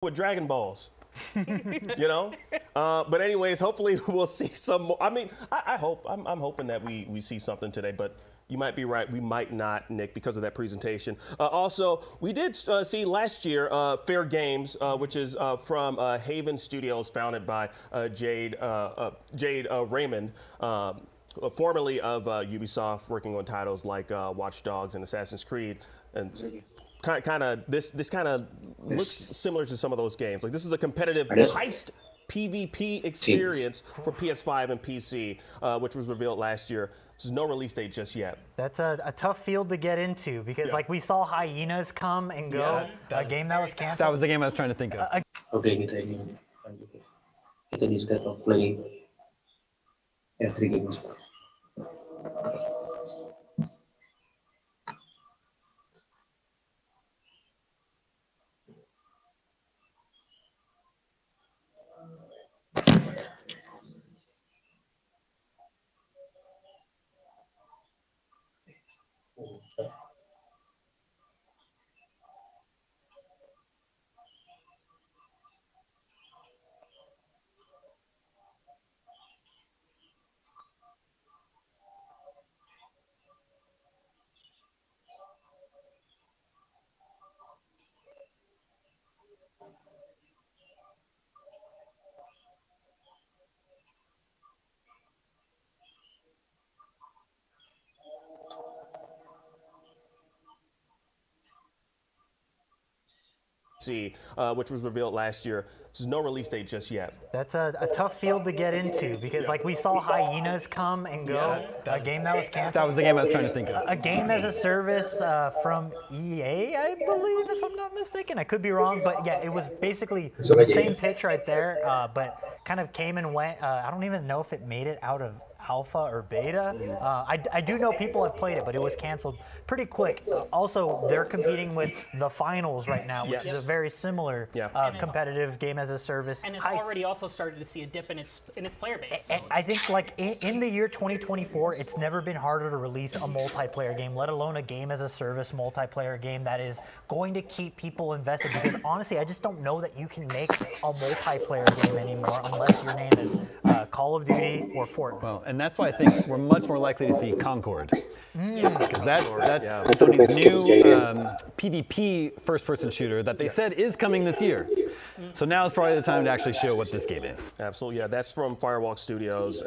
with Dragon Balls. You know, but anyways, hopefully we'll see some more. I mean, I hope I'm hoping that we see something today, but you might be right. We might not, Nick, because of that presentation. Also, we did see last year Fair Games, which is from Haven Studios, founded by Jade Raymond. Formerly of Ubisoft, working on titles like Watch Dogs and Assassin's Creed, and this kind of looks similar to some of those games. Like, this is a competitive heist PvP experience for PS5 and PC, which was revealed last year. There's no release date just yet. That's a tough field to get into because, like, we saw Hyenas come and go. A game that was canceled. That was the game I was trying to think of. Okay, kita di state of play F3 Gamingspot. Which was revealed last year. There's no release date just yet. That's a tough field to get into because, like, we saw Hyenas come and go. A game that was canceled. That was the game I was trying to think of. A game as a service from EA, I believe, if I'm not mistaken. I could be wrong, but yeah, it was basically the same pitch right there, but kind of came and went. I don't even know if it made it out of alpha or beta. I do know people have played it, but it was canceled pretty quick. Also, they're competing with the finals right now, which is a very similar competitive game as a service. And it's already also started to see a dip in its player base. So. I think, like, in the year 2024, it's never been harder to release a multiplayer game, let alone a game as a service multiplayer game that is going to keep people invested. Because honestly, I just don't know that you can make a multiplayer game anymore unless your name is Call of Duty or Fortnite. Well, and that's why I think we're much more likely to see Concord. Because that's Sony's new PvP first-person shooter that they said is coming this year. So now is probably the time to actually show what this game is. Absolutely, yeah. That's from Firewalk Studios.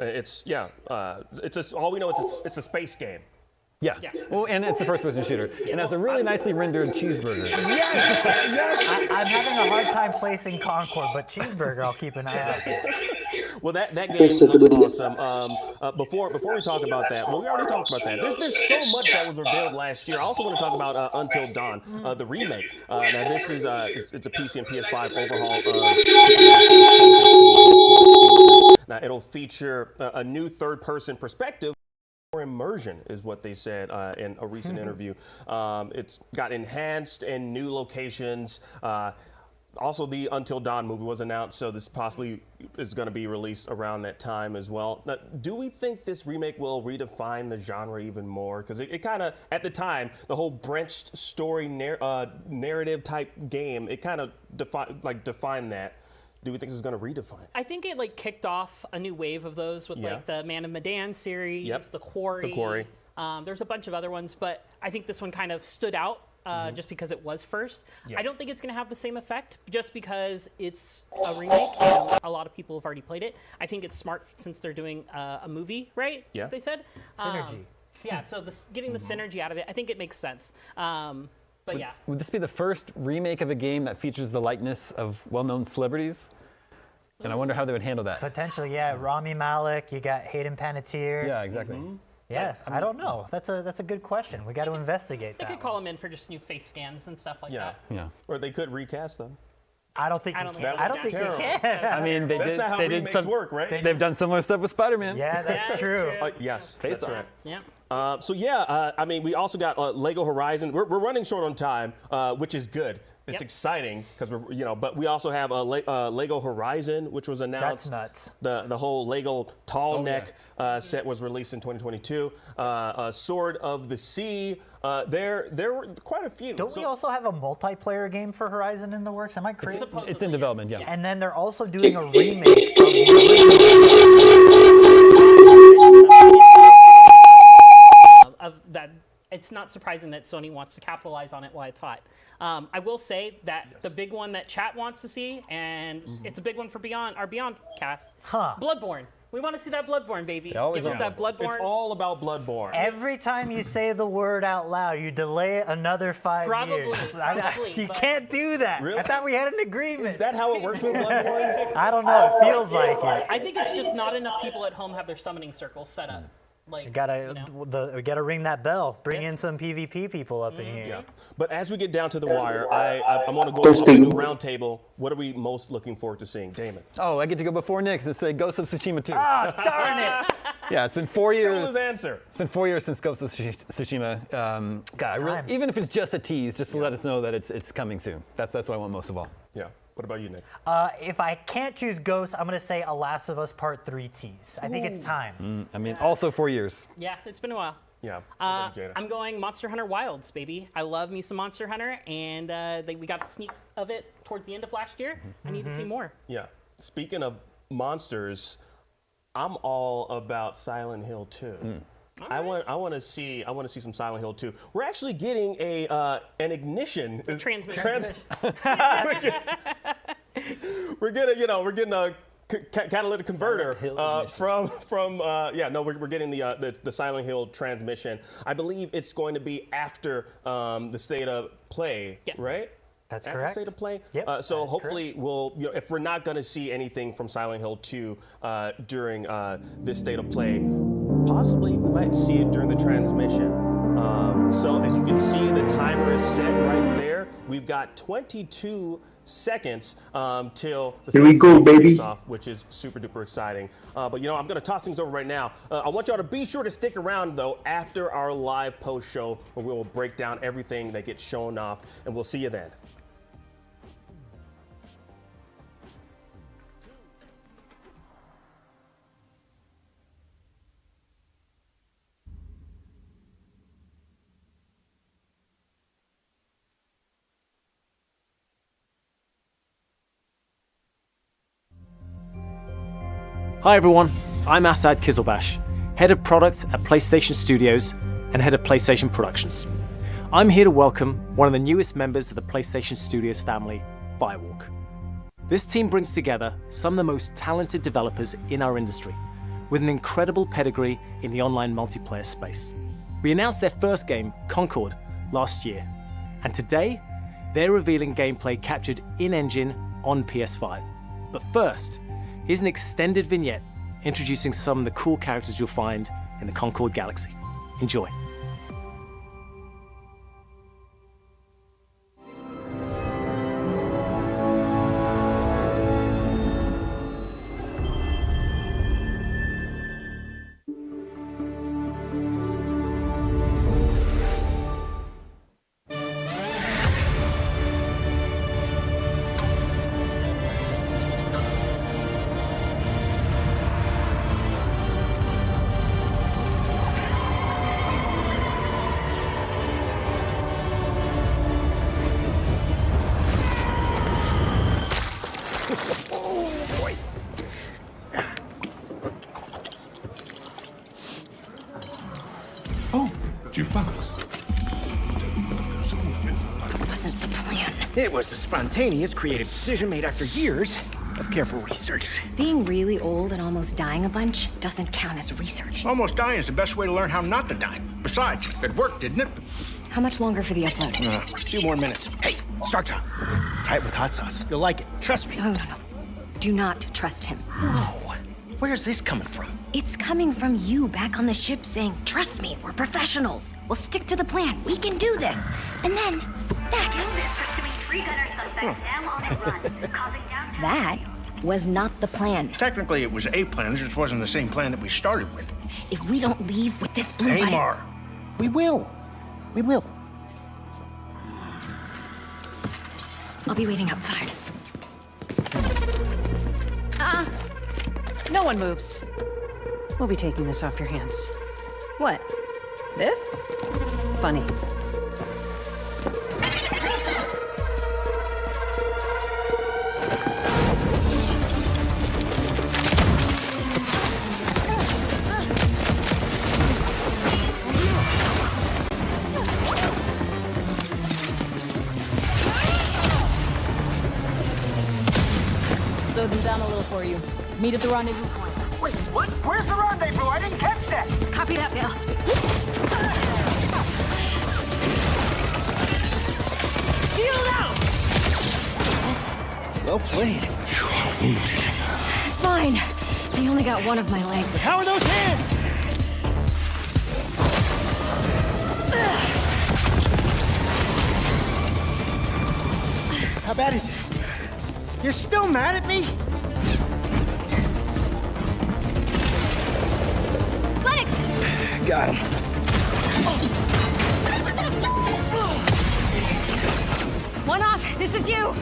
All we know is it's a space game. Yeah. Well, and it's a first-person shooter. And has a really nicely rendered cheeseburger. Yes! I'm having a hard time placing Concord, but Cheeseburger, I'll keep an eye out for. Well, that game looks awesome. Before we talk about that, well, we already talked about that. There's so much that was revealed last year. I also want to talk about Until Dawn, the remake. Now, this is it's a PC and PS5 overhaul of 2015 PS4 exclusive. Now, it'll feature a new third-person perspective. More immersion is what they said in a recent interview. It's got enhanced and new locations. Also, the Until Dawn movie was announced, so this possibly is going to be released around that time as well. Now, do we think this remake will redefine the genre even more? Because it kind of, at the time, the whole branched story narrative type game, it kind of defined that. Do we think this is going to redefine? I think it kicked off a new wave of those with like the Man of Medan series, the Quarry. There's a bunch of other ones, but I think this one kind of stood out just because it was first. I don't think it's going to have the same effect just because it's a remake and a lot of people have already played it. I think it's smart since they're doing a movie, right? Yeah. They said Synergy. So getting the synergy out of it, I think it makes sense. Would this be the first remake of a game that features the likeness of well-known celebrities? And I wonder how they would handle that. Potentially, yeah. Rami Malek, you got Hayden Panettiere. Yeah, exactly. Yeah, I don't know. That's a good question. We got to investigate that. They could call them in for just new face scans and stuff like that. Yeah. Or they could recast them. I don't think they can. I mean, that's not how remakes work, right? They've done similar stuff with Spider-Man. Yeah, that's true. Yes, Face that's off. right. Yeah. I mean, we also got Lego Horizon. We're running short on time, which is good It's exciting because but we also have a Lego Horizon, which was announced. That's nuts. The whole Lego tall neck set was released in 2022. Sword of the Sea. There were quite a few. Don't we also have a multiplayer game for Horizon in the works? Am I crazy? It's in development, yeah. And then they're also doing a remake of that. It's not surprising that Sony wants to capitalize on it while it's hot. I will say that the big one that chat wants to see, and it's a big one for our Beyond cast, Bloodborne. We want to see that Bloodborne, baby. Give us that Bloodborne. It's all about Bloodborne. Every time you say the word out loud, you delay it another 5 years. Probably. You can't do that. Really? I thought we had an agreement. Is that how it works with Bloodborne? I don't know. It feels like it. I think it's just not enough people at home have their summoning circles set up. Like, We gotta ring that bell. Bring in some PvP people up in here. Yeah. But as we get down to the wire, I want to go to the new round table. What are we most looking forward to seeing, Damon? Oh, I get to go before Nick. It's Ghost of Tsushima 2. Ah, darn it! Yeah, it's been 4 years. Still his answer. It's been 4 years since Ghost of Tsushima. God, even if it's just a tease, just to let us know that it's coming soon. That's what I want most of all. Yeah. What about you, Nick? If I can't choose Ghost, I'm gonna say A Last of Us Part 3 tease. I think it's time. I mean, also 4 years. yeah, it's been a while. Yeah. What about you, Jada? I'm going Monster Hunter Wilds, baby. I love me some Monster Hunter, and we got a sneak of it towards the end of last year. I need to see more. Yeah. Speaking of monsters, I'm all about Silent Hill 2. I want to see some Silent Hill 2. We're actually getting an ignition Transmission. we're getting a catalytic converter we're getting the Silent Hill transmission. I believe it's going to be after the state of play, right? That's after correct. State of play. Yep, So hopefully we'll, if we're not going to see anything from Silent Hill 2 during this state of play, possibly we might see it during the transmission. So as you can see, the timer is set right there. We've got 22 seconds till the Here we go, baby. off, which is super duper exciting. But I'm going to toss things over right now. I want y'all to be sure to stick around though after our live post show, where we will break down everything that gets shown off, and we'll see you then. Hi everyone, I'm Asad Kizilbash, Head of Product at PlayStation Studios and Head of PlayStation Productions. I'm here to welcome one of the newest members of the PlayStation Studios family, Firewalk. This team brings together some of the most talented developers in our industry, with an incredible pedigree in the online multiplayer space. We announced their first game, Concord, last year, and today they're revealing gameplay captured in-engine on PS5. But first, here's an extended vignette introducing some of the cool characters you'll find in the Concord Galaxy. Enjoy. It was a spontaneous, creative decision made after years of careful research. Being really old and almost dying a bunch doesn't count as research. Almost dying is the best way to learn how not to die. Besides, it worked, didn't it? How much longer for the upload? A few more minutes. Hey, start time. Try it with hot sauce. You'll like it. Trust me. No. Do not trust him. Whoa. Where's this coming from? It's coming from you back on the ship saying, trust me, we're professionals. We'll stick to the plan. We can do this. And then, that was not the plan. Technically, it was a plan. It just wasn't the same plan that we started with. If we don't leave with this blue button... Amar, we will. We will. I'll be waiting outside. No one moves. We'll be taking this off your hands. What? This? Funny. Slow them down a little for you. Meet at the rendezvous point. Wait, what? Where's the rendezvous? I didn't catch that. Copy that, Bill. Shield out! Well played. You are wounded. Fine. They only got one of my legs. How are those hands? How bad is it? You're still mad at me? Lennox! Got him. One off. This is you.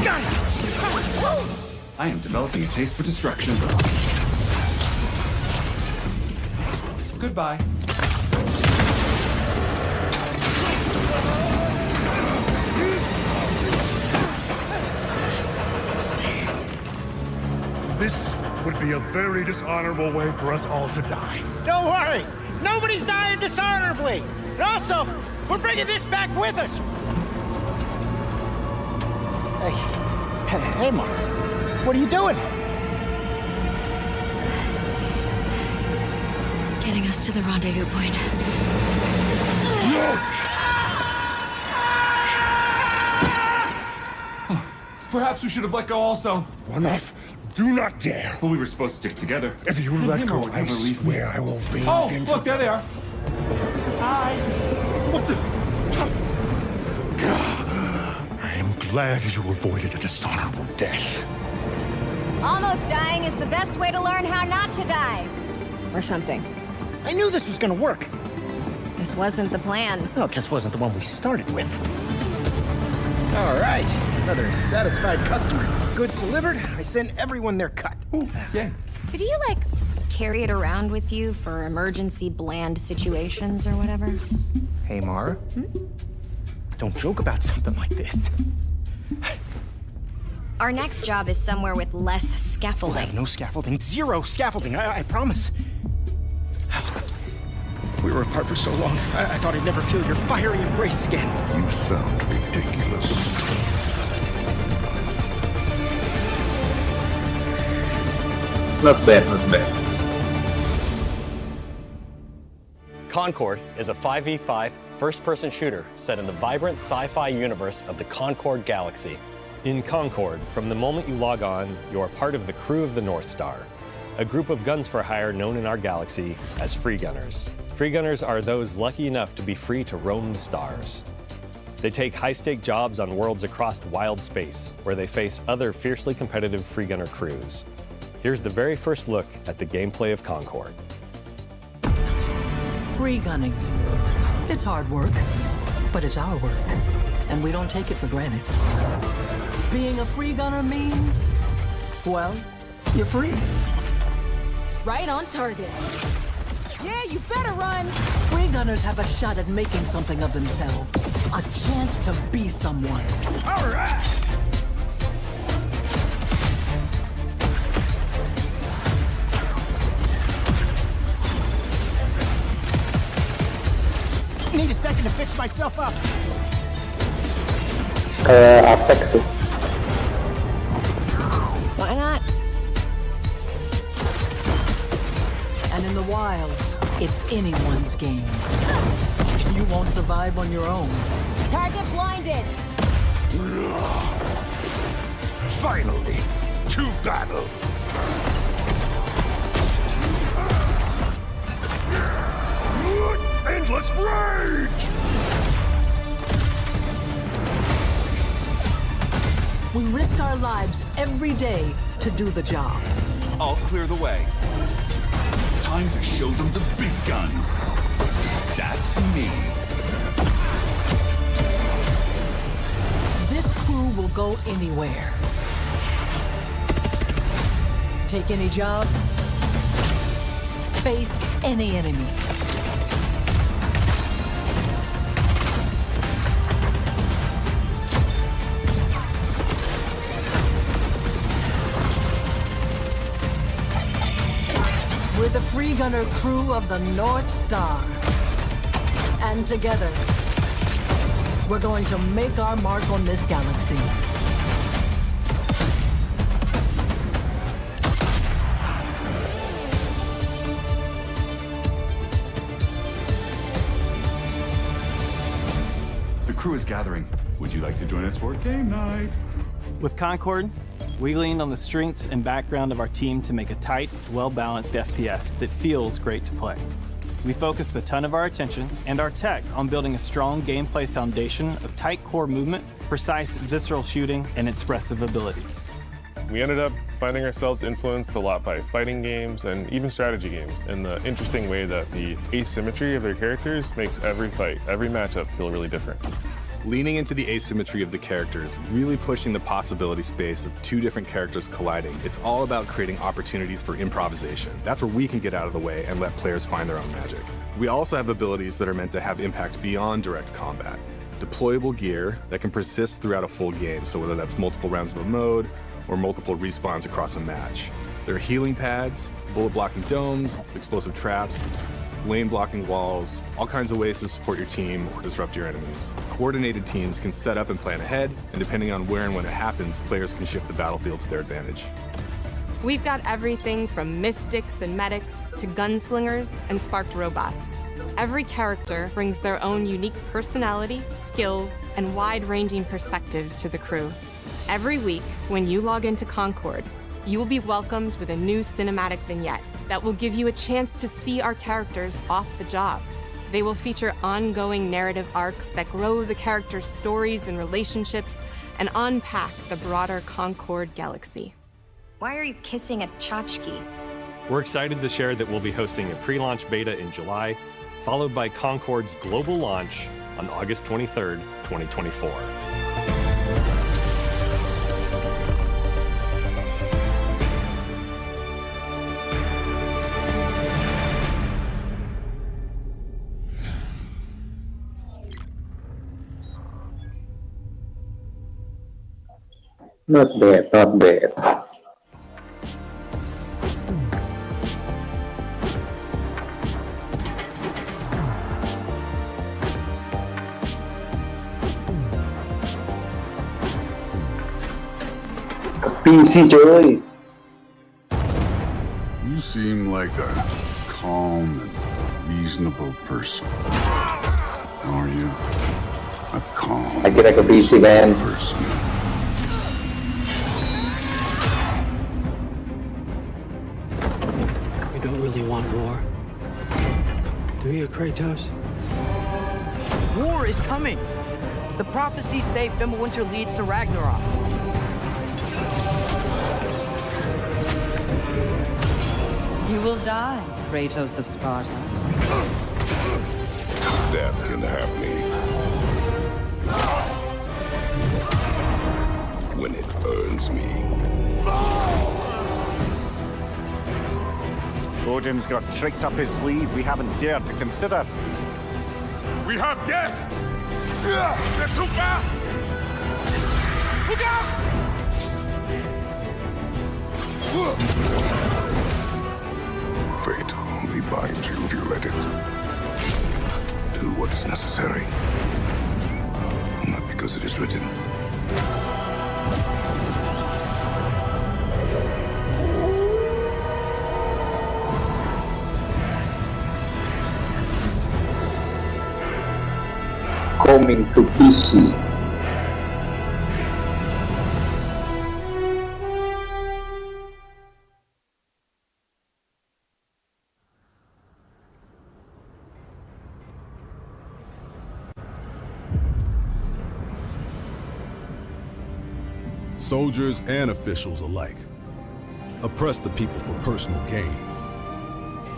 Got it! I am developing a taste for destruction. Goodbye. This would be a very dishonorable way for us all to die. Don't worry. Nobody's dying dishonorably. And also, we're bringing this back with us. Hey, Mark. What are you doing? Getting us to the rendezvous point. Perhaps we should have let go also. One off. Do not dare. Well, we were supposed to stick together. If you let go, would I never leave me. swear I will bring Oh, vengeance. look, there they are. Hi. What the? I am glad you avoided a dishonorable death. Almost dying is the best way to learn how not to die. Or something. I knew this was gonna work. This wasn't the plan. Well, it just wasn't the one we started with. All right, another satisfied customer. Goods delivered. I sent everyone their cut. Ooh, yay. So do you, like, carry it around with you for emergency bland situations or whatever? Hey, Mara. Don't joke about something like this. Our next job is somewhere with less We'll scaffolding. have no scaffolding. Zero scaffolding. I promise. We were apart for so long. I thought I'd never feel your fiery embrace again. You sound ridiculous. Not bad, not bad. Concord is a 5v5 first-person shooter set in the vibrant sci-fi universe of the Concord Galaxy. In Concord, from the moment you log on, you are part of the crew of the North Star, a group of guns for hire known in our galaxy as free gunners. Free gunners are those lucky enough to be free to roam the stars. They take high-stake jobs on worlds across wild space, where they face other fiercely competitive free gunner crews. Here's the very first look at the gameplay of Concord. Free gunning. It's hard work, but it's our work, and we don't take it for granted. Being a free gunner means, well, you're free. Right on target. Yeah, you better run. Free gunners have a shot at making something of themselves, a chance to be someone. All right. Need a second to fix myself up. I'll fix it. Why not? And in the wilds, it's anyone's game. You won't survive on your own. Target blinded. Finally, to battle. Endless rage! We risk our lives every day to do the job. I'll clear the way. Time to show them the big guns. That's me. go anywhere. Take any job. Face any enemy. We're the free gunner crew of the North Star. And together, we're going to make our mark on this galaxy. The crew is gathering. Would you like to join us for game night? With Concord, we leaned on the strengths and background of our team to make a tight, well-balanced FPS that feels great to play. We focused a ton of our attention and our tech on building a strong gameplay foundation of tight core movement, precise visceral shooting, and expressive abilities. We ended up finding ourselves influenced a lot by fighting games and even strategy games in the interesting way that the asymmetry of their characters makes every fight, every matchup feel really different. Leaning into the asymmetry of the characters, really pushing the possibility space of two different characters colliding. It's all about creating opportunities for improvisation. That's where we can get out of the way and let players find their own magic. We also have abilities that are meant to have impact beyond direct combat. Deployable gear that can persist throughout a full game, so whether that's multiple rounds of a mode or multiple respawns across a match. There are healing pads, bullet blocking domes, explosive traps, lane blocking walls, all kinds of ways to support your team or disrupt your enemies. Coordinated teams can set up and plan ahead, and depending on where and when it happens, players can shift the battlefield to their advantage. We've got everything from mystics and medics to gunslingers and sparked robots. Every character brings their own unique personality, skills, and wide-ranging perspectives to the crew. Every week, when you log into Concord, you will be welcomed with a new cinematic vignette that will give you a chance to see our characters off the job. They will feature ongoing narrative arcs that grow the characters' stories and relationships and unpack the broader Concord galaxy. Why are you kissing a tchotchke? We're excited to share that we'll be hosting a pre-launch beta in July, followed by Concord's global launch on August 23rd, 2024. Not bad, not bad. PC chơi. You seem like a calm and reasonable person. Are you? A calm I get like a PC man. person. You don't really want war, do you, Kratos? War is coming! The prophecies say Fimbulwinter leads to Ragnarok. You will die, Kratos of Sparta. Death can have me when it earns me. Odin's got tricks up his sleeve we haven't dared to consider. We have guests! They're too fast! Look out! Fate only binds you if you let it. Do what is necessary. Not because it is written. Coming to PC. Soldiers and officials alike oppress the people for personal gain,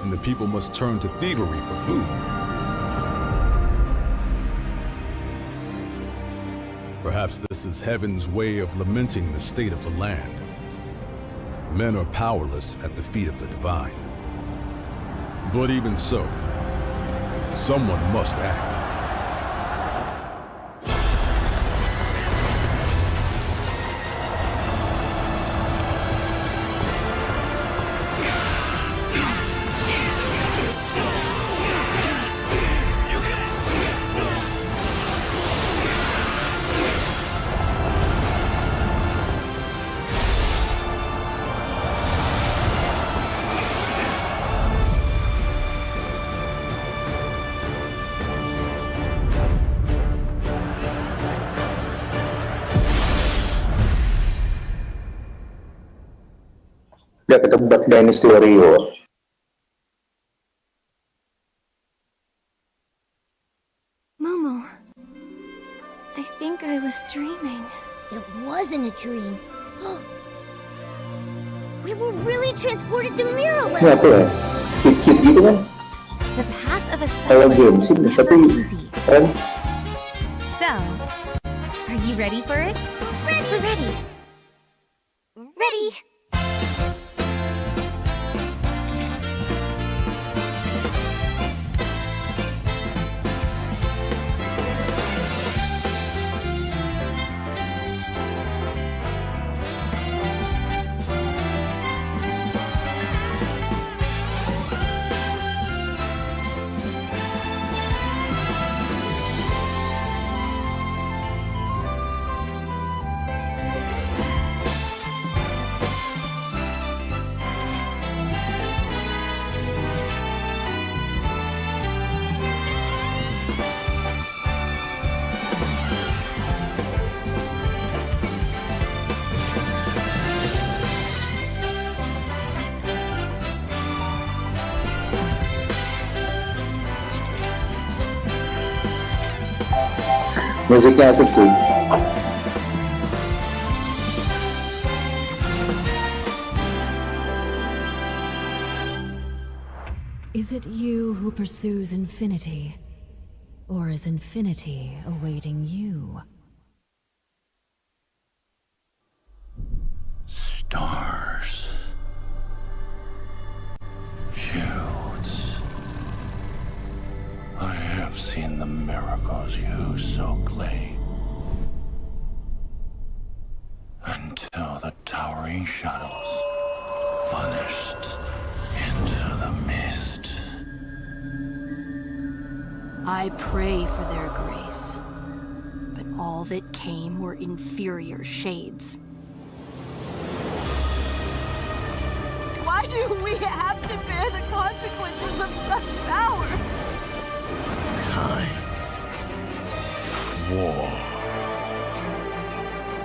and the people must turn to thievery for food. Perhaps this is heaven's way of lamenting the state of the land. Men are powerless at the feet of the divine. But even so, someone must act. Udah ketebak Dynasty Warrior. Momo, I think I was dreaming. It wasn't a dream. We were really transported to Mirrorland. Ini apa ya? Cute gitu kan? The path of a Kalau stylist game is sih, never tapi easy. keren. So, are you ready for it? We're ready. Ready. Musiknya asik tuh. Is it you who pursues infinity? Or is infinity awaiting you? Stars. Fields. I have seen the miracles you so claim. Until the towering shadows vanished into the mist. I pray for their grace, but all that came were inferior shades. Why do we have to bear the consequences of such power? Time. War.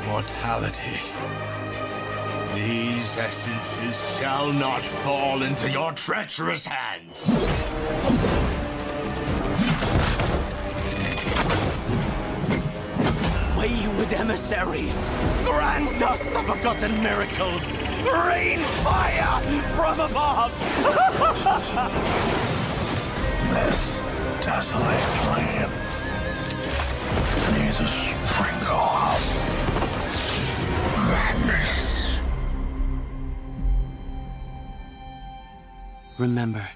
Mortality. These essences shall not fall into your treacherous hands. Wayward emissaries, grant us the forgotten miracles. Rain fire from above. This desolate land needs a sprinkle of madness. Remember,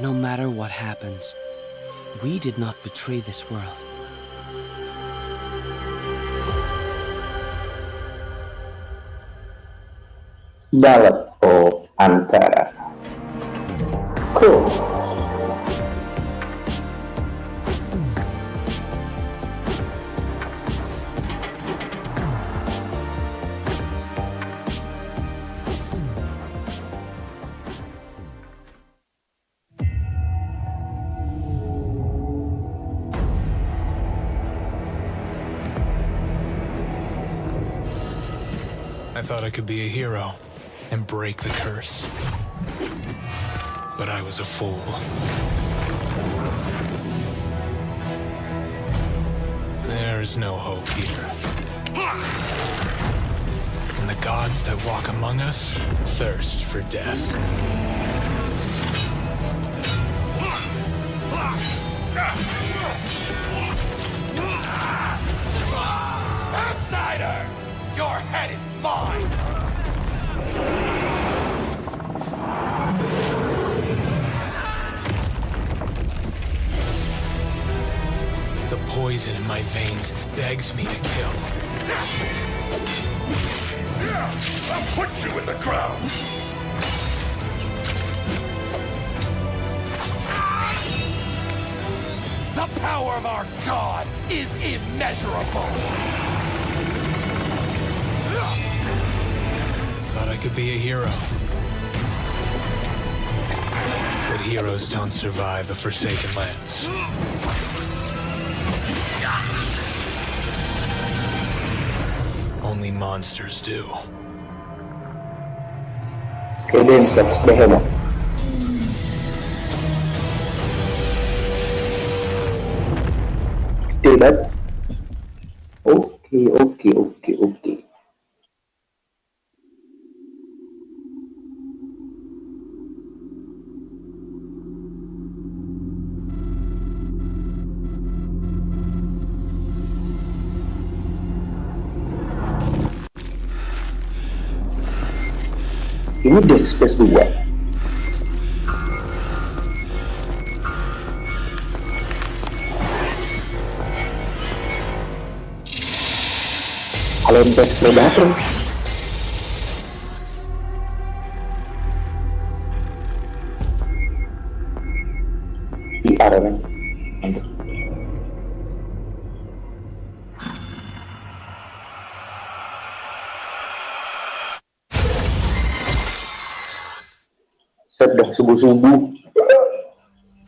no matter what happens, we did not betray this world. Ballad of Antara. Cool. I thought I could be a hero and break the curse. But I was a fool. There is no hope here. And the gods that walk among us thirst for death. head is mine! The poison in my veins begs me to kill. I'll put you in the ground! The power of our god is immeasurable! Thought I could be a hero. But heroes don't survive the Forsaken Lands. Only monsters do. Cadence of Behemoth. Tidak. Oke. Ini Dead Space 2. Alien Base Predator. VR kan? Mantap. Sudah subuh-subuh.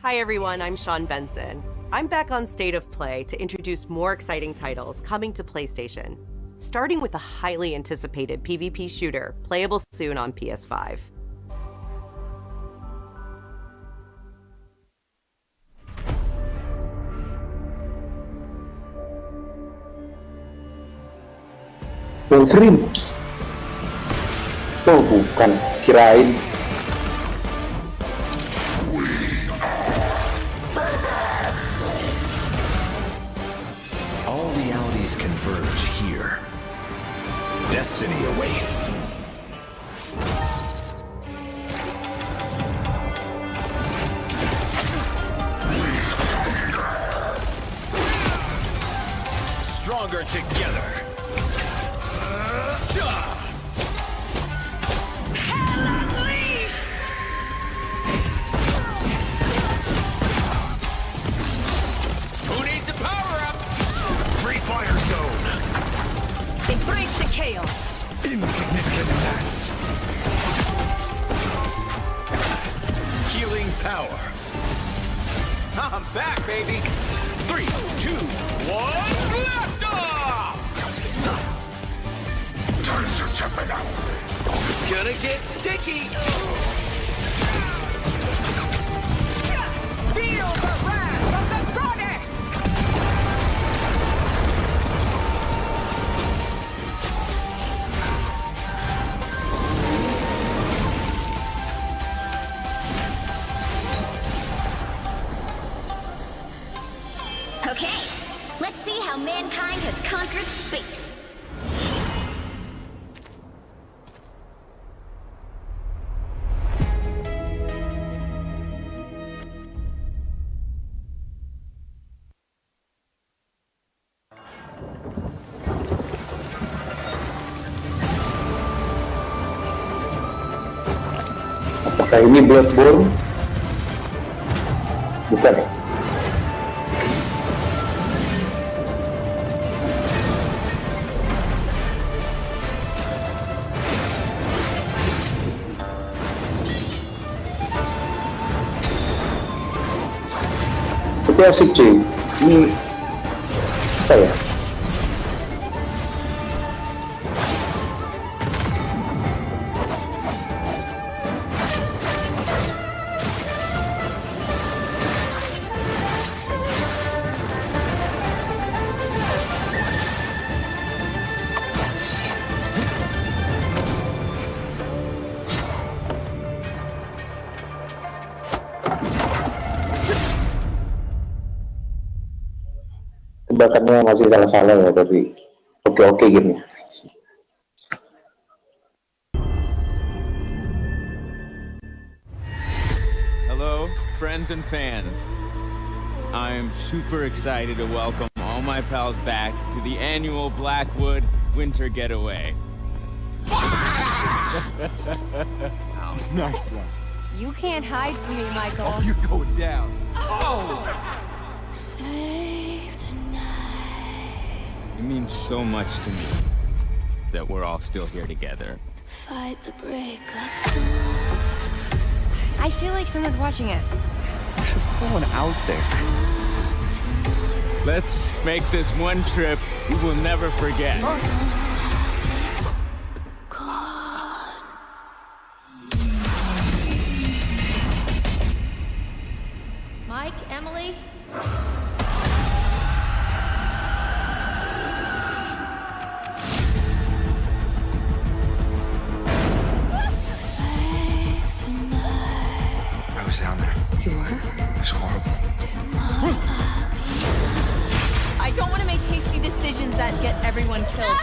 Hi everyone, I'm Sean Benson. I'm back on State of Play to introduce more exciting titles coming to PlayStation, starting with a highly anticipated PvP shooter, playable soon on PS5. LiveStream. Oh bukan, kirain. All realities converge here. Destiny awaits. Stronger together. Hell unleashed! Who needs a power-up? Free fire zone. Embrace the chaos. Insignificant attacks. Healing power. I'm back, baby. 3, 2, 1, blast off! Turns are jumping up. Gonna get sticky. Feel the wrath of the goddess! Okay, let's see how mankind has conquered space. Apakah ini Bloodborne? Bukan ya? Tapi asik cuy. Ini apa ya? Tebakannya masih salah-salah ya, tapi oke gamenya. friends and fans. I'm super excited to welcome all my pals back to the annual Blackwood Winter Getaway. Nice one. You can't hide from me, Michael. Oh, you're going down. Oh! It means so much to me that we're all still here together. Fight the break I feel like someone's watching us. There's no one out there. Let's make this one trip we will never forget. Mike, Emily? I was down there. You were? It was horrible. I don't want to make hasty decisions that get everyone killed.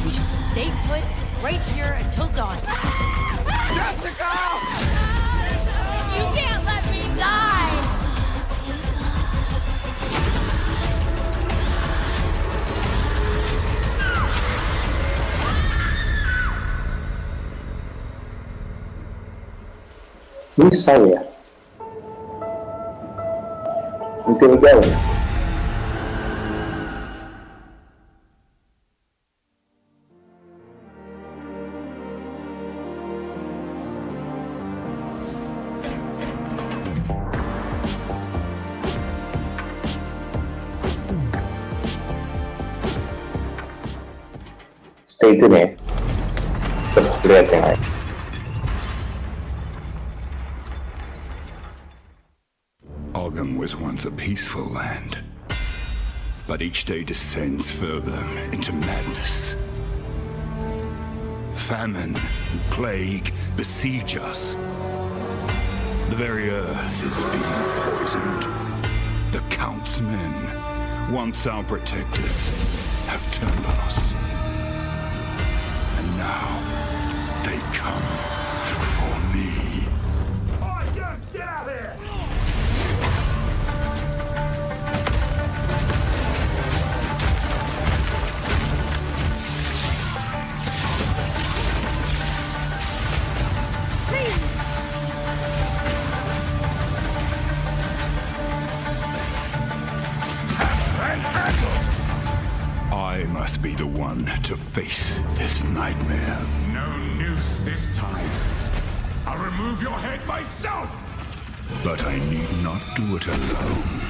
We should stay put right here until dawn. Jessica! You can't let me die! Ini saw ya. Mungkin jauh. Stay tune ya. Terus lihat yang lain. Ogham was once a peaceful land, but each day descends further into madness. Famine and plague besiege us. The very earth is being poisoned. The Count's men, once our protectors, have turned on us. And now, they come for me. Oh, just get out of here! I must be the one to face this nightmare. No noose this time. I'll remove your head myself! But I need not do it alone.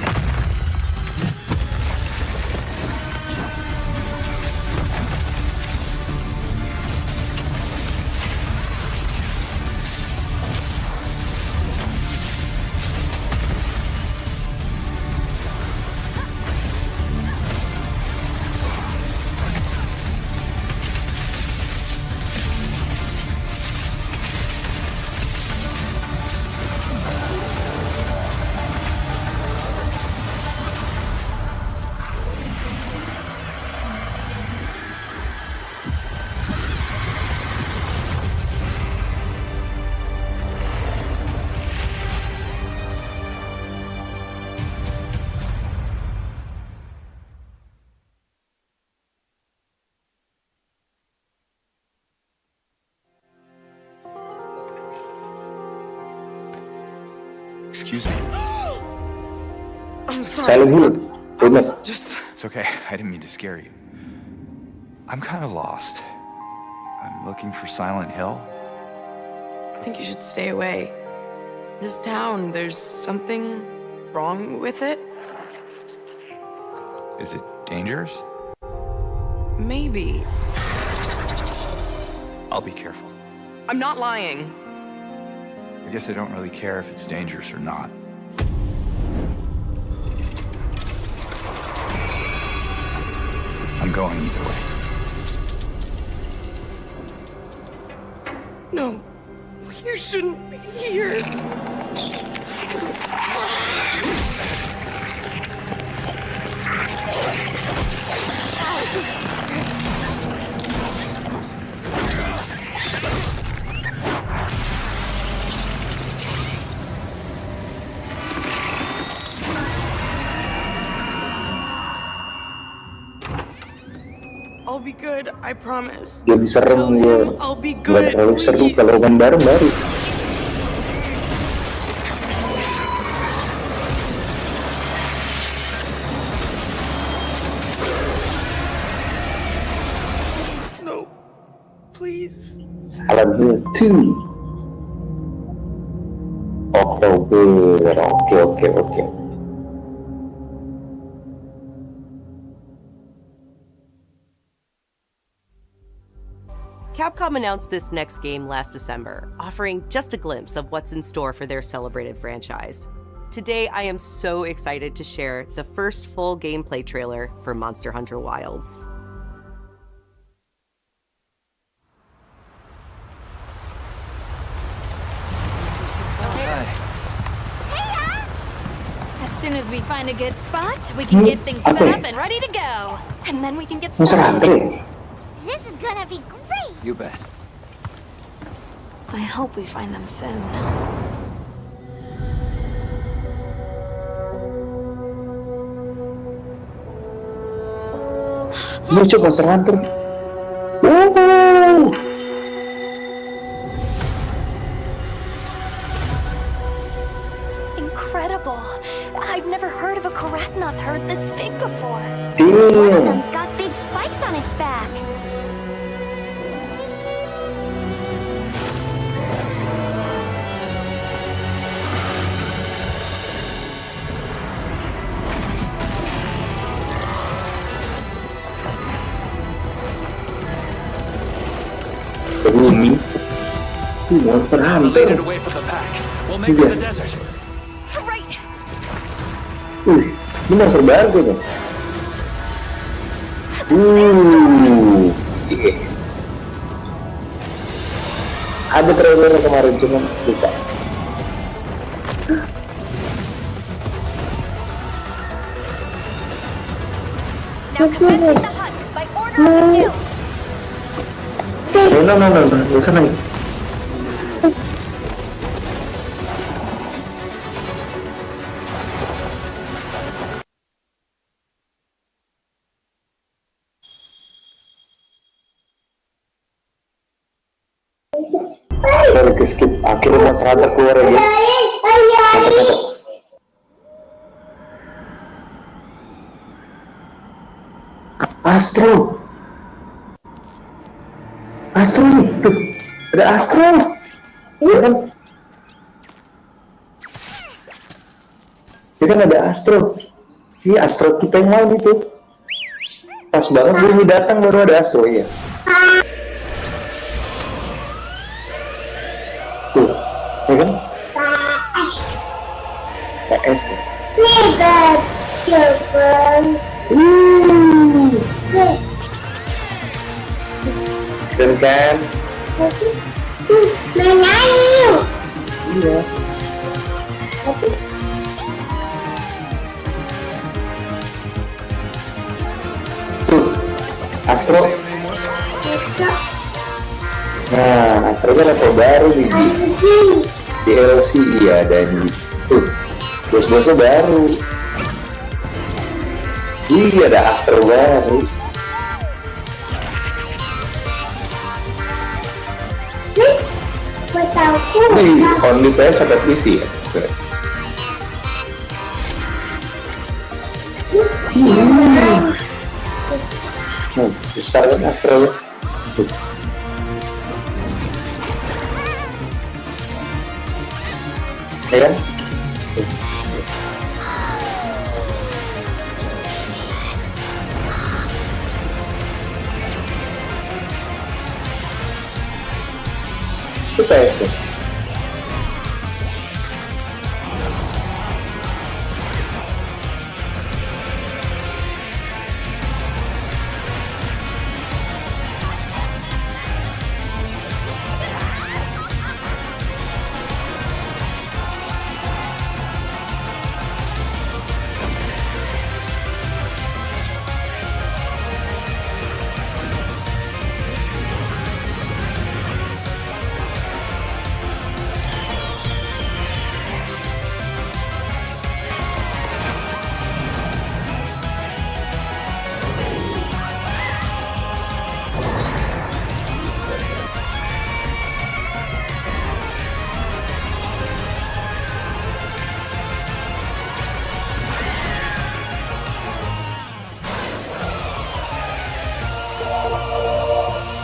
Excuse me. I'm sorry. Silent dulu. It's okay. I didn't mean to scare you. I'm kind of lost. I'm looking for Silent Hill. I think you should stay away. This town, there's something wrong with it? Is it dangerous? Maybe. I'll be careful. I'm not lying. I guess I don't really care if it's dangerous or not. I'm going either way. No, you shouldn't be here. I'll be good, I promise. Lebih serem gue. I'll be Gak good, terlalu seru please. kalau main bareng baru. No, please. Silent Hill 2. Oktober, oke. Capcom announced this next game last December, offering just a glimpse of what's in store for their celebrated franchise. Today, I am so excited to share the first full gameplay trailer for Monster Hunter Wilds. As soon as we find a good spot, we can get things set up and ready to go. And then we can get Monster started. Hunter. This is gonna be great. You bet. I hope we find them soon. Lucu Monster Hunter. Woohoo! Incredible. I've never heard of a Karatnoth herd this big before. One of them's got big spikes on its back. Bumi. Monster We made it Hunter. away from the pack. We'll make for the desert. Right. Ini monster baru tuh. Iya. Ada trailernya kemarin cuman lupa. Now commencing the hunt by order of the guild. No, gak usah naik. Sorry, ke skip. Akhirnya Monster Hunter keluar ya guys. Mantap. Astro nih, tuh ada Astro, ya kan? Ya kan ada Astro. Ini Astro kita yang main itu. Pas banget Bumi datang baru ada Astro ya. Tuh, ya kan? PS ya. Dan kan? Main ayo. Iya. Tuh, Astro. Nah, Astro kan level baru nih di DLC ya, dan tuh bos-bosnya baru. Iya, ada Astro baru. Wih, only PS atau PC ya? Besar kan Astro. Ya kan? Itu PS ya?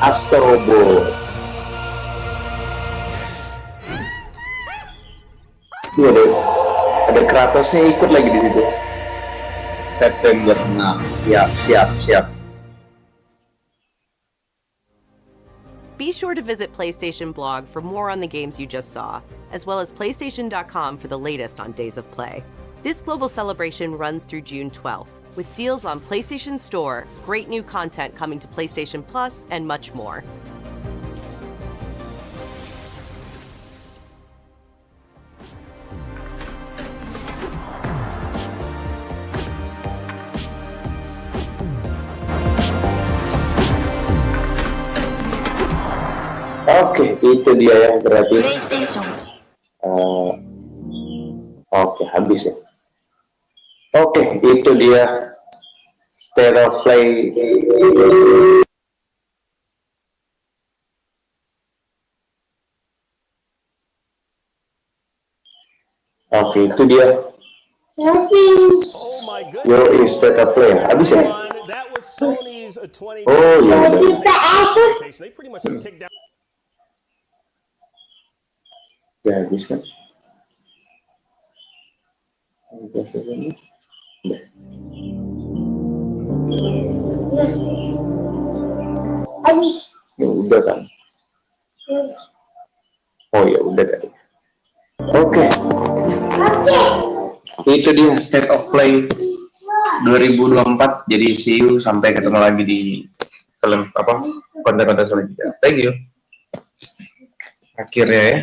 Astrobot. Iya, ada Kratosnya ikut lagi di situ. September 6, siap. Be sure to visit PlayStation blog for more on the games you just saw, as well as PlayStation.com for the latest on Days of Play. This global celebration runs through June 12th, with deals on PlayStation Store, great new content coming to PlayStation Plus, and much more. Oke, itu dia yang berarti. Oke, habis ya. Oke, itu dia State of Play. Oke, itu dia. Yo, State of Play. Habis ya? Oh iya. Ya, habis kan? Habis. Ya udah kan? Oh ya udah tadi. Oke. Itu dia State of Play 2024. Jadi see you, sampai ketemu lagi di film konten-konten selanjutnya. Thank you. Akhirnya ya.